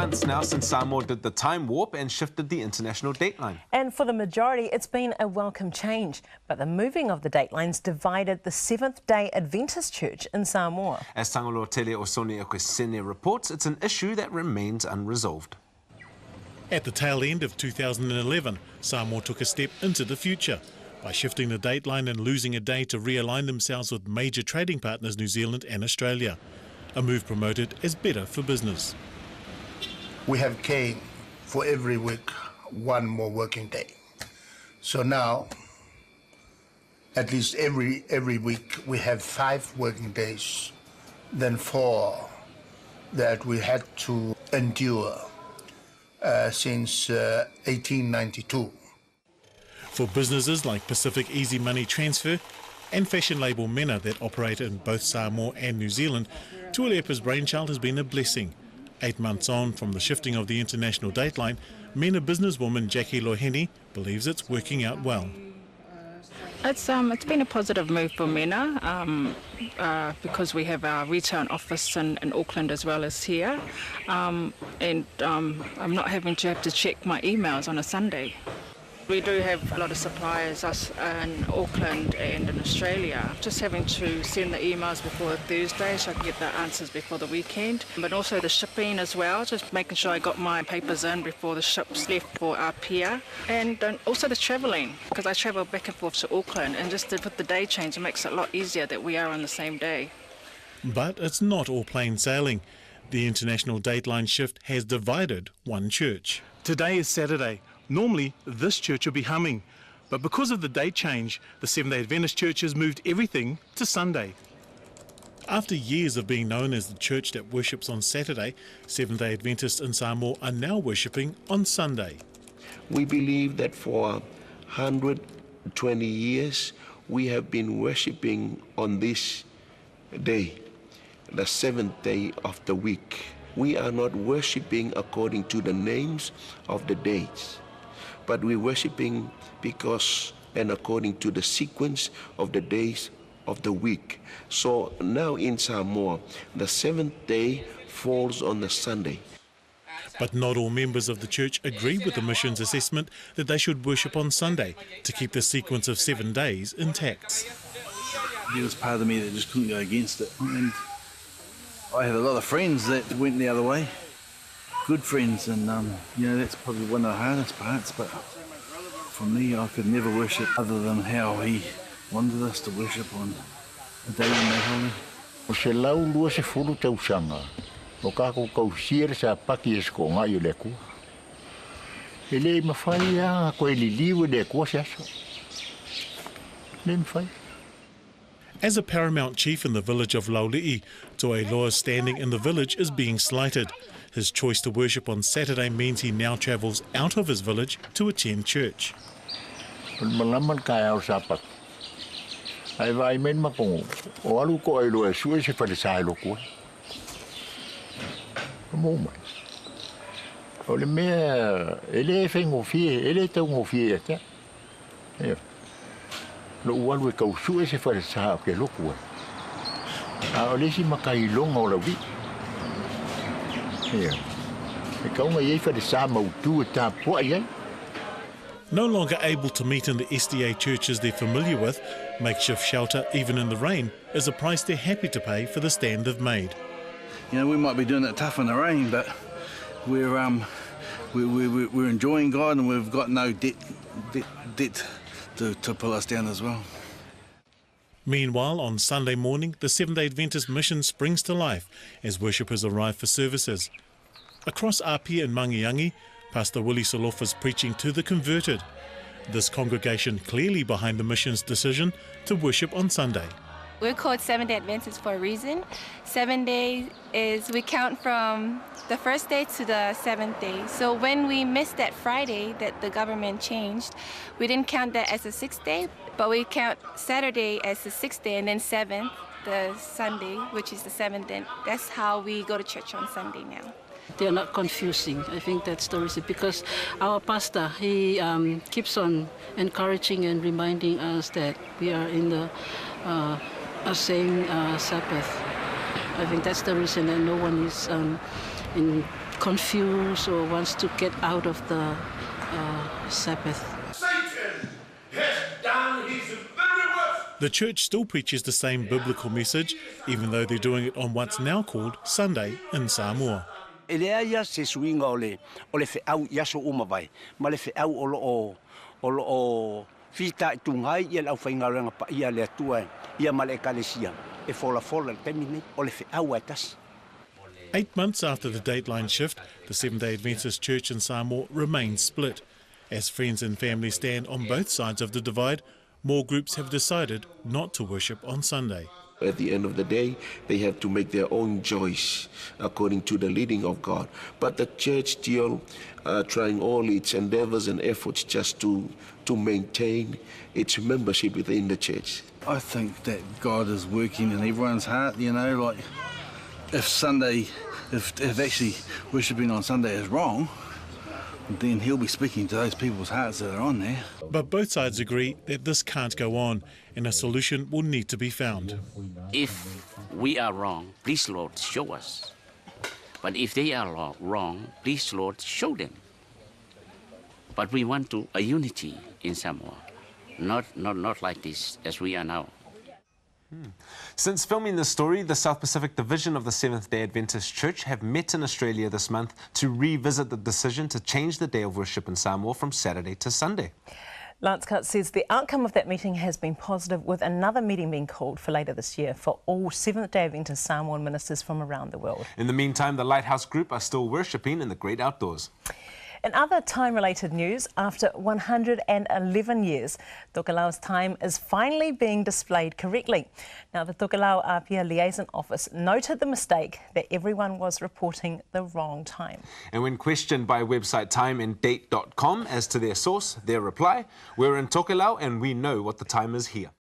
months now since Samoa did the time warp and shifted the international dateline. And for the majority, it's been a welcome change. But the moving of the datelines divided the Seventh-day Adventist Church in Samoa. As Tangaloa Tele o Sone Ekwesene reports, it's an issue that remains unresolved. At the tail end of 2011, Samoa took a step into the future by shifting the dateline and losing a day to realign themselves with major trading partners New Zealand and Australia, a move promoted as better for business. We have came for every week one more working day. So now, at least every week, we have 5 working days, then 4 that we had to endure since 1892. For businesses like Pacific Easy Money Transfer and fashion label Mena that operate in both Samoa and New Zealand, Tualepa's brainchild has been a blessing. 8 months on from the shifting of the international dateline, Mena businesswoman Jackie Loheni believes it's working out well. It's been a positive move for Mena because we have our retail office in Auckland as well as here, and I'm not having to check my emails on a Sunday. We do have a lot of suppliers, us in Auckland and in Australia. Just having to send the emails before Thursday so I can get the answers before the weekend. But also the shipping as well, just making sure I got my papers in before the ships left for our pier. And also the travelling, because I travel back and forth to Auckland, and just with the day change, it makes it a lot easier that we are on the same day. But it's not all plain sailing. The international dateline shift has divided one church. Today is Saturday. Normally, this church would be humming, but because of the date change, the Seventh-day Adventist Church has moved everything to Sunday. After years of being known as the church that worships on Saturday, Seventh-day Adventists in Samoa are now worshipping on Sunday. We believe that for 120 years, we have been worshipping on this day, the 7th day of the week. We are not worshipping according to the names of the days, but we're worshipping because and according to the sequence of the days of the week. So now in Samoa, the 7th day falls on the Sunday. But not all members of the church agree with the mission's assessment that they should worship on Sunday to keep the sequence of 7 days intact. There was part of me that just couldn't go against it. And I had a lot of friends that went the other way. Good friends, and that's probably one of the hardest parts, but for me, I could never worship other than how he wanted us to worship on a day in that holy. O se lau lua se fulu tausanga, o kako kausia sa paki esko ngai o leku. Ele mawhai a koe liliu le kua se aso. Le mawhai. As a paramount chief in the village of Lauli'i, To'ailoa's standing in the village is being slighted. His choice to worship on Saturday means he now travels out of his village to attend church. Malaman kai au sapat. Ai vai men makongo. O alu ko ai loe sue se farisai lo ko. Mo mai. O le me ele fengo fie, ele tau ngo fie te. Lo alu ko sue se farisai ke lo ko. A o le si makai longa o la wi. No longer able to meet in the SDA churches they're familiar with, makeshift shelter, even in the rain, is a price they're happy to pay for the stand they've made. You know, we might be doing it tough in the rain, but we're enjoying God, and we've got no debt to pull us down as well. Meanwhile, on Sunday morning, the Seventh-day Adventist mission springs to life as worshippers arrive for services. Across Apia and Mangiangi, Pastor Willie Solofa is preaching to the converted. This congregation clearly behind the mission's decision to worship on Sunday. We're called Seventh-day Adventists for a reason. 7 days is we count from the first day to the 7th day. So when we missed that Friday that the government changed, we didn't count that as the 6th day, but we count Saturday as the 6th day, and then 7th, the Sunday, which is the 7th. And that's how we go to church on Sunday now. They are not confusing. I think that's the reason, because our pastor, he keeps on encouraging and reminding us that we are in the same Sabbath. I think that's the reason that no one is in confused or wants to get out of the Sabbath. Satan has done his very worst. The church still preaches the same biblical message, even though they're doing it on what's now called Sunday in Samoa. E lea ia se suinga o le whiau iaso umawai, ma le whiau o loo fita I tungai ia lau whaingarenga pa ia le atua ia ma le ekalesia. E fola le temine o le whiau atasi. 8 months after the dateline shift, the Seventh-day Adventist Church in Samoa remains split. As friends and family stand on both sides of the divide, more groups have decided not to worship on Sunday. At the end of the day, they have to make their own choice according to the leading of God. But the church still trying all its endeavors and efforts just to maintain its membership within the church. I think that God is working in everyone's heart, you know, like if Sunday, if actually worshipping on Sunday is wrong, then he'll be speaking to those people's hearts that are on there. But both sides agree that this can't go on and a solution will need to be found. If we are wrong, please, Lord, show us. But if they are wrong, please, Lord, show them. But we want a unity in Samoa, not like this as we are now. Since filming this story, the South Pacific Division of the Seventh-day Adventist Church have met in Australia this month to revisit the decision to change the day of worship in Samoa from Saturday to Sunday. Lance Cutt says the outcome of that meeting has been positive, with another meeting being called for later this year for all Seventh-day Adventist Samoan ministers from around the world. In the meantime, the Lighthouse Group are still worshipping in the great outdoors. In other time-related news, after 111 years, Tokelau's time is finally being displayed correctly. Now, the Tokelau Apia Liaison Office noted the mistake that everyone was reporting the wrong time. And when questioned by website timeanddate.com as to their source, their reply, "We're in Tokelau and we know what the time is here."